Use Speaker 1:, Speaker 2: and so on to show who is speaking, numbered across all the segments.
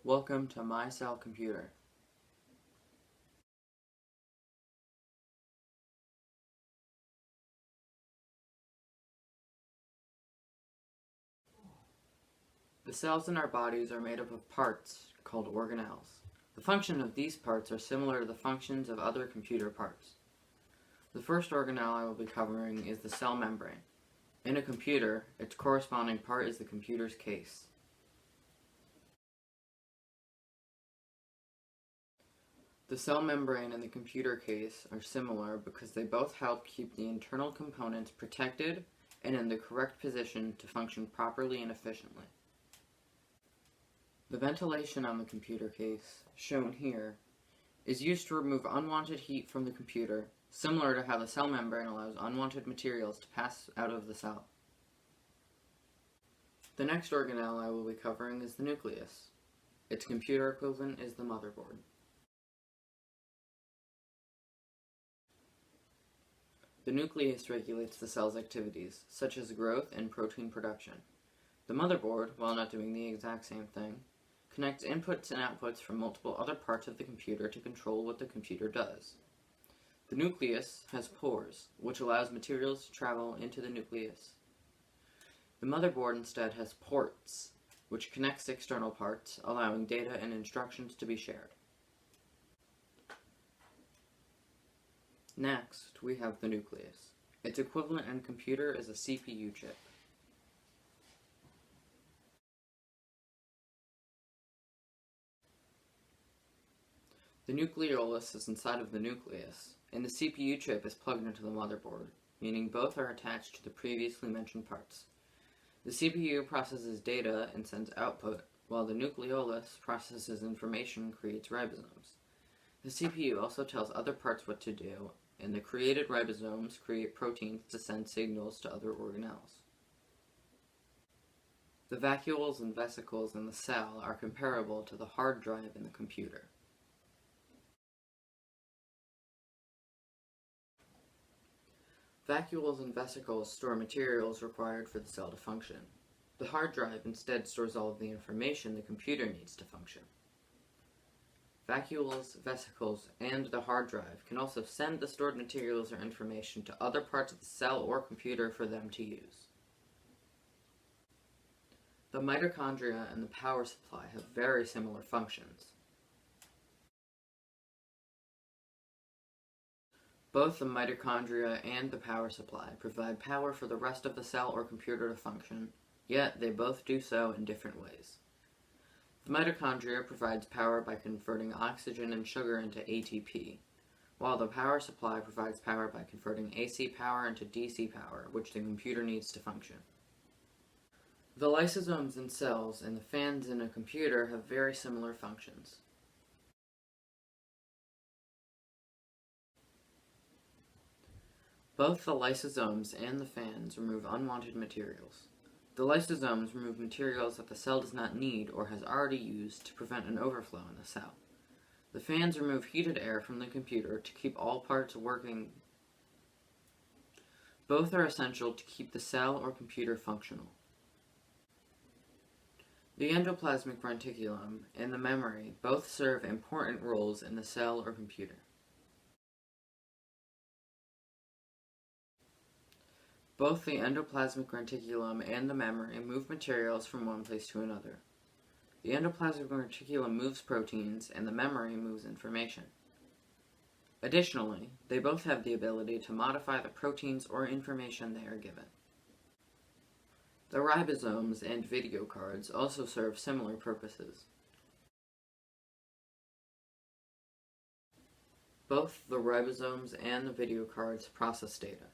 Speaker 1: Welcome to My Cell Computer. The cells in our bodies are made up of parts called organelles. The function of these parts are similar to the functions of other computer parts. The first organelle I will be covering is the cell membrane. In a computer, its corresponding part is the computer's case. The cell membrane and the computer case are similar because they both help keep the internal components protected and in the correct position to function properly and efficiently. The ventilation on the computer case, shown here, is used to remove unwanted heat from the computer, similar to how the cell membrane allows unwanted materials to pass out of the cell. The next organelle I will be covering is the nucleus. Its computer equivalent is the motherboard. The nucleus regulates the cell's activities, such as growth and protein production. The motherboard, while not doing the exact same thing, connects inputs and outputs from multiple other parts of the computer to control what the computer does. The nucleus has pores, which allows materials to travel into the nucleus. The motherboard instead has ports, which connects external parts, allowing data and instructions to be shared. Next, we have the nucleus. Its equivalent in computer is a CPU chip. The nucleolus is inside of the nucleus, and the CPU chip is plugged into the motherboard, meaning both are attached to the previously mentioned parts. The CPU processes data and sends output, while the nucleolus processes information and creates ribosomes. The CPU also tells other parts what to do, and the created ribosomes create proteins to send signals to other organelles. The vacuoles and vesicles in the cell are comparable to the hard drive in the computer. Vacuoles and vesicles store materials required for the cell to function. The hard drive instead stores all of the information the computer needs to function. Vacuoles, vesicles, and the hard drive can also send the stored materials or information to other parts of the cell or computer for them to use. The mitochondria and the power supply have very similar functions. Both the mitochondria and the power supply provide power for the rest of the cell or computer to function, yet they both do so in different ways. The mitochondria provides power by converting oxygen and sugar into ATP, while the power supply provides power by converting AC power into DC power, which the computer needs to function. The lysosomes in cells and the fans in a computer have very similar functions. Both the lysosomes and the fans remove unwanted materials. The lysosomes remove materials that the cell does not need or has already used to prevent an overflow in the cell. The fans remove heated air from the computer to keep all parts working. Both are essential to keep the cell or computer functional. The endoplasmic reticulum and the memory both serve important roles in the cell or computer. Both the endoplasmic reticulum and the memory move materials from one place to another. The endoplasmic reticulum moves proteins, and the memory moves information. Additionally, they both have the ability to modify the proteins or information they are given. The ribosomes and video cards also serve similar purposes. Both the ribosomes and the video cards process data.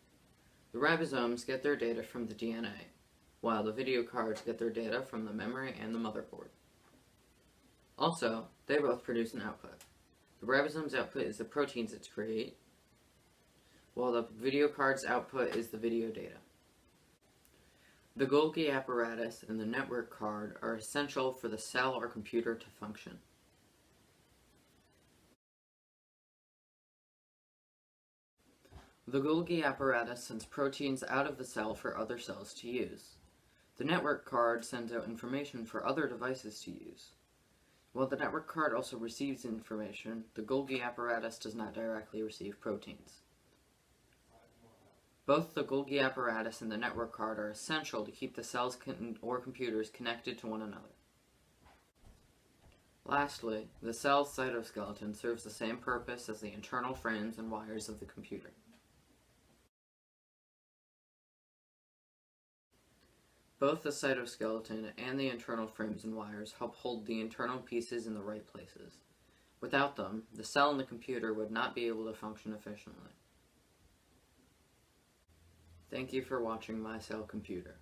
Speaker 1: The ribosomes get their data from the DNA, while the video cards get their data from the memory and the motherboard. Also, they both produce an output. The ribosome's output is the proteins it creates, while the video card's output is the video data. The Golgi apparatus and the network card are essential for the cell or computer to function. The Golgi apparatus sends proteins out of the cell for other cells to use. The network card sends out information for other devices to use. While the network card also receives information, the Golgi apparatus does not directly receive proteins. Both the Golgi apparatus and the network card are essential to keep the cells or computers connected to one another. Lastly, the cell's cytoskeleton serves the same purpose as the internal frames and wires of the computer. Both the cytoskeleton and the internal frames and wires help hold the internal pieces in the right places. Without them, the cell and the computer would not be able to function efficiently. Thank you for watching My Cell Computer.